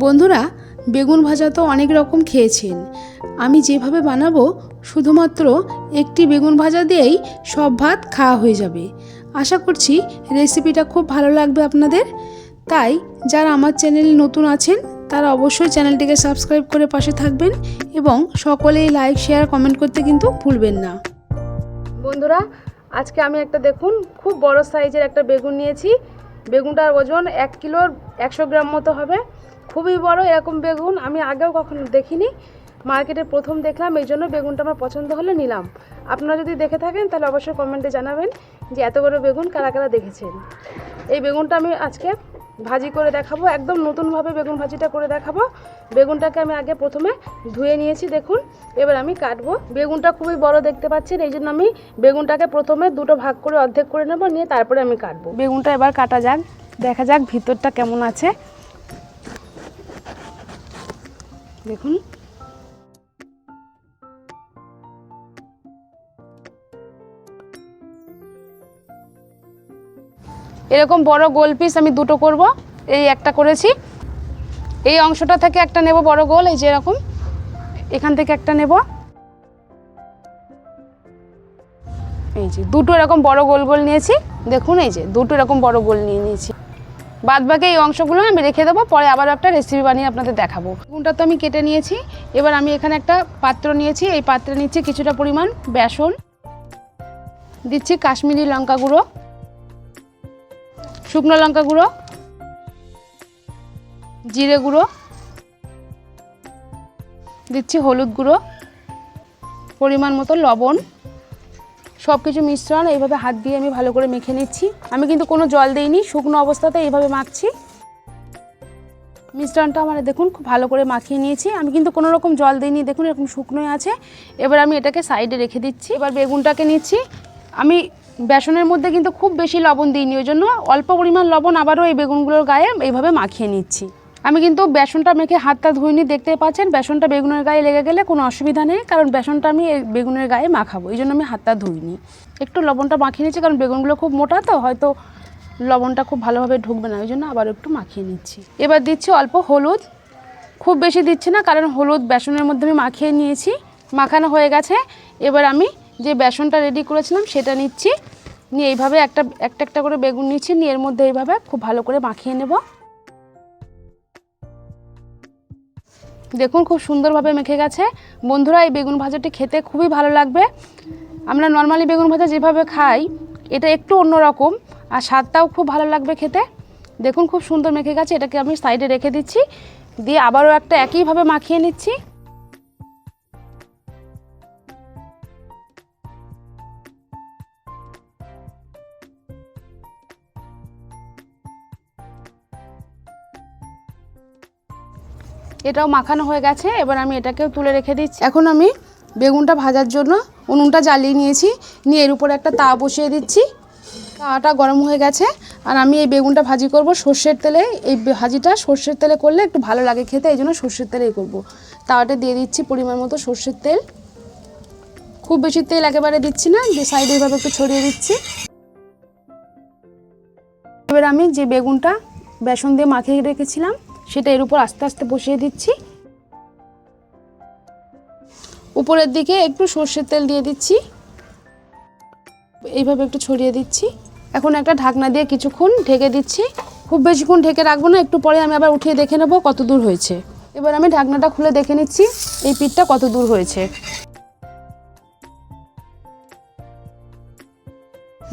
বন্ধুরা, বেগুন ভাজা তো অনেক রকম খেয়েছেন। আমি যেভাবে বানাবো শুধুমাত্র একটি বেগুন ভাজা দিয়েই সব ভাত খাওয়া হয়ে যাবে। আশা করছি রেসিপিটা খুব ভালো লাগবে আপনাদের। তাই যারা আমার চ্যানেলে নতুন আছেন তারা অবশ্যই চ্যানেলটিকে সাবস্ক্রাইব করে পাশে থাকবেন এবং সকলেই লাইক, শেয়ার, কমেন্ট করতে কিন্তু ভুলবেন না। বন্ধুরা, আজকে আমি একটা দেখুন খুব বড় সাইজের একটা বেগুন নিয়েছি। বেগুনটার ওজন 1 কিলোর 100 গ্রাম মতো হবে। খুবই বড় এরকম বেগুন আমি আগেও কখনো দেখিনি, মার্কেটে প্রথম দেখলাম, এই জন্য বেগুনটা আমার পছন্দ হলে নিলাম। আপনারা যদি দেখে থাকেন তাহলে অবশ্যই কমেন্টে জানাবেন যে এত বড় বেগুন কারা কারা দেখেছেন। এই বেগুনটা আমি আজকে ভাজি করে দেখাবো, একদম নতুনভাবে বেগুন ভাজিটা করে দেখাবো। বেগুনটাকে আমি আগে প্রথমে ধুয়ে নিয়েছি দেখুন, এবার আমি কাটবো। বেগুনটা খুবই বড় দেখতে পাচ্ছেন, এই জন্য আমি বেগুনটাকে প্রথমে দুটো ভাগ করে অর্ধেক করে নেব, নিয়ে তারপরে আমি কাটবো। বেগুনটা এবার কাটা যাক, দেখা যাক ভিতরটা কেমন আছে। দেখুন এরকম বড় গোল পিস আমি দুটো করব। এই একটা করেছি, এই অংশটা থেকে একটা নেব বড় গোল, এই যে এরকম এখান থেকে একটা নেব। এই যে দুটো এরকম বড় গোল গোল নিয়েছি, দেখুন এই যে দুটো এরকম বড় গোল নিয়ে নিয়েছি। বাদ বাকি এই অংশগুলো আমি রেখে দেবো, পরে আবার একটা রেসিপি বানিয়ে আপনাদের দেখাবো। বেগুনটা তো আমি কেটে নিয়েছি, এবার আমি এখানে একটা পাত্র নিয়েছি, এই পাত্রে নিচ্ছি কিছুটা পরিমাণ বেসন, দিচ্ছি কাশ্মীরি লঙ্কা গুঁড়ো, শুকনো লঙ্কা গুঁড়ো, জিরে গুঁড়ো, দিচ্ছি হলুদ গুঁড়ো, পরিমাণ মতো লবণ। সব কিছু মিশ্রণ এইভাবে হাত দিয়ে আমি ভালো করে মেখে নিচ্ছি। আমি কিন্তু কোনো জল দিইনি, শুকনো অবস্থাতে এইভাবে মাখছি। মিশ্রণটা আমার দেখুন খুব ভালো করে মাখিয়ে নিয়েছি, আমি কিন্তু কোনো রকম জল দিইনি, দেখুন এরকম শুকনোই আছে। এবার আমি এটাকে সাইডে রেখে দিচ্ছি। এবার বেগুনটাকে নিচ্ছি, আমি বেসনের মধ্যে কিন্তু খুব বেশি লবণ দিইনি, ওই জন্য অল্প পরিমাণ লবণ আবারও এই বেগুনগুলোর গায়ে এইভাবে মাখিয়ে নিচ্ছি। আমি কিন্তু বেসনটা মেখে হাতটা ধুইনি, দেখতে পাচ্ছেন বেসনটা বেগুনের গায়ে লেগে গেলে কোনো অসুবিধা নেই, কারণ বেসনটা আমি বেগুনের গায়ে মাখাবো, এই জন্য আমি হাতটা ধুইনি। একটু লবণটা মাখিয়ে নিচ্ছি, কারণ বেগুনগুলো খুব মোটা তো হয়তো লবণটা খুব ভালোভাবে ঢুকবে না, ওই জন্য আবার একটু মাখিয়ে নিচ্ছি। এবার দিচ্ছি অল্প হলুদ, খুব বেশি দিচ্ছি না, কারণ হলুদ বেসনের মধ্যে আমি মাখিয়ে নিয়েছি, মাখানো হয়ে গেছে। এবার আমি যে বেসনটা রেডি করেছিলাম সেটা নিচ্ছি, নিয়ে এইভাবে একটা একটা করে বেগুন নিচ্ছি, নিয়ে এর মধ্যে এইভাবে খুব ভালো করে মাখিয়ে নেব। দেখুন খুব সুন্দরভাবে মেখে গেছে। বন্ধুরা, এই বেগুন ভাজাটি খেতে খুবই ভালো লাগবে। আমরা নর্মালি বেগুন ভাজা যেভাবে খাই এটা একটু অন্যরকম, আর স্বাদটাও খুব ভালো লাগবে খেতে। দেখুন খুব সুন্দর মেখে গেছে, এটাকে আমি সাইডে রেখে দিচ্ছি, দিয়ে আবারও একটা একইভাবে মাখিয়ে নিচ্ছি। এটাও মাখানো হয়ে গেছে, এবার আমি এটাকেও তুলে রেখে দিচ্ছি। এখন আমি বেগুনটা ভাজার জন্য উনুনটা জ্বালিয়ে নিয়েছি, নিয়ে এর উপরে একটা তাওয়া বসিয়ে দিচ্ছি। তাওয়াটা গরম হয়ে গেছে, আর আমি এই বেগুনটা ভাজি করব সর্ষের তেলে। এই ভাজিটা সর্ষের তেলে করলে একটু ভালো লাগে খেতে, এই জন্য সর্ষের তেলেই করব। তাওয়াটা দিয়ে দিচ্ছি পরিমাণ মতো সর্ষের তেল, খুব বেশি তেল একেবারে দিচ্ছি না, যে সাইডে এইভাবে একটু ছড়িয়ে দিচ্ছি। এবার আমি যে বেগুনটা বেসন দিয়ে মাখিয়ে রেখেছিলাম সেটা এর উপর আস্তে আস্তে বসিয়ে দিচ্ছি। উপরের দিকে একটু সর্ষের তেল দিয়ে দিচ্ছি, এইভাবে একটু ছড়িয়ে দিচ্ছি। এখন একটা ঢাকনা দিয়ে কিছুক্ষণ ঢেকে দিচ্ছি, খুব বেশিক্ষণ ঢেকে রাখবো না, একটু পরে আমি আবার উঠিয়ে দেখে নেবো কত দূর হয়েছে। এবার আমি ঢাকনাটা খুলে দেখে নিচ্ছি এই পিঠটা কত দূর হয়েছে।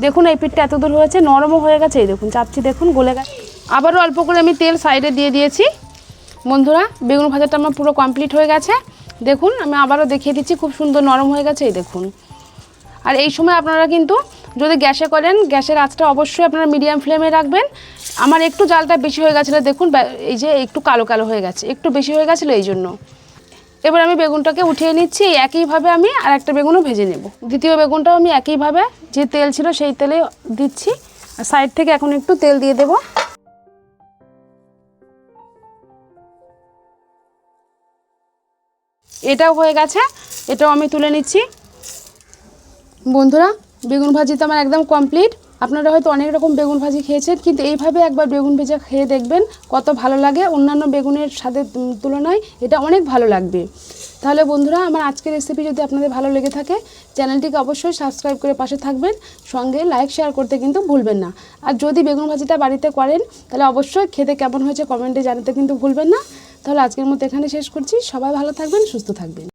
দেখুন এই পিঠটা এত দূর হয়েছে, নরমও হয়ে গেছে, এই দেখুন চাপছি, দেখুন গলে গেছে। আবারও অল্প করে আমি তেল সাইডে দিয়ে দিয়েছি। বন্ধুরা, বেগুন ভাজাটা আমার পুরো কমপ্লিট হয়ে গেছে, দেখুন আমি আবারও দেখিয়ে দিচ্ছি, খুব সুন্দর নরম হয়ে গেছে, এই দেখুন। আর এই সময় আপনারা কিন্তু যদি গ্যাসে করেন, গ্যাসের আঁচটা অবশ্যই আপনারা মিডিয়াম ফ্লেমে রাখবেন। আমার একটু জালটা বেশি হয়ে গেছিলো, দেখুন এই যে একটু কালো কালো হয়ে গেছে, একটু বেশি হয়ে গেছিলো এই জন্য। এবার আমি বেগুনটাকে উঠিয়ে নিচ্ছি, একইভাবে আমি আর একটা বেগুনও ভেজে নেব। দ্বিতীয় বেগুনটাও আমি একইভাবে যে তেল ছিল সেই তেলে দিচ্ছি, আর সাইড থেকে এখন একটু তেল দিয়ে দেব। এটাও হয়ে গেছে, এটাও আমি তুলে নিচ্ছি। বন্ধুরা, বেগুন ভাজি তো আমার একদম কমপ্লিট। আপনারা হয়তো অনেক রকম বেগুন ভাজি খেয়েছেন, কিন্তু এইভাবে একবার বেগুন ভেজা খেয়ে দেখবেন কত ভালো লাগে। অন্যান্য বেগুনের স্বাদের তুলনায় এটা অনেক ভালো লাগবে। তাহলে বন্ধুরা, আমার আজকের রেসিপি যদি আপনাদের ভালো লেগে থাকে, চ্যানেলটিকে অবশ্যই সাবস্ক্রাইব করে পাশে থাকবেন, সঙ্গে লাইক শেয়ার করতে কিন্তু ভুলবেন না। আর যদি বেগুন ভাজিটা বাড়িতে করেন তাহলে অবশ্যই খেতে কেমন হয়েছে কমেন্টে জানাতে কিন্তু ভুলবেন না। তাহলে আজকের মতো এখানে শেষ করছি। সবাই ভালো থাকবেন, সুস্থ থাকবেন।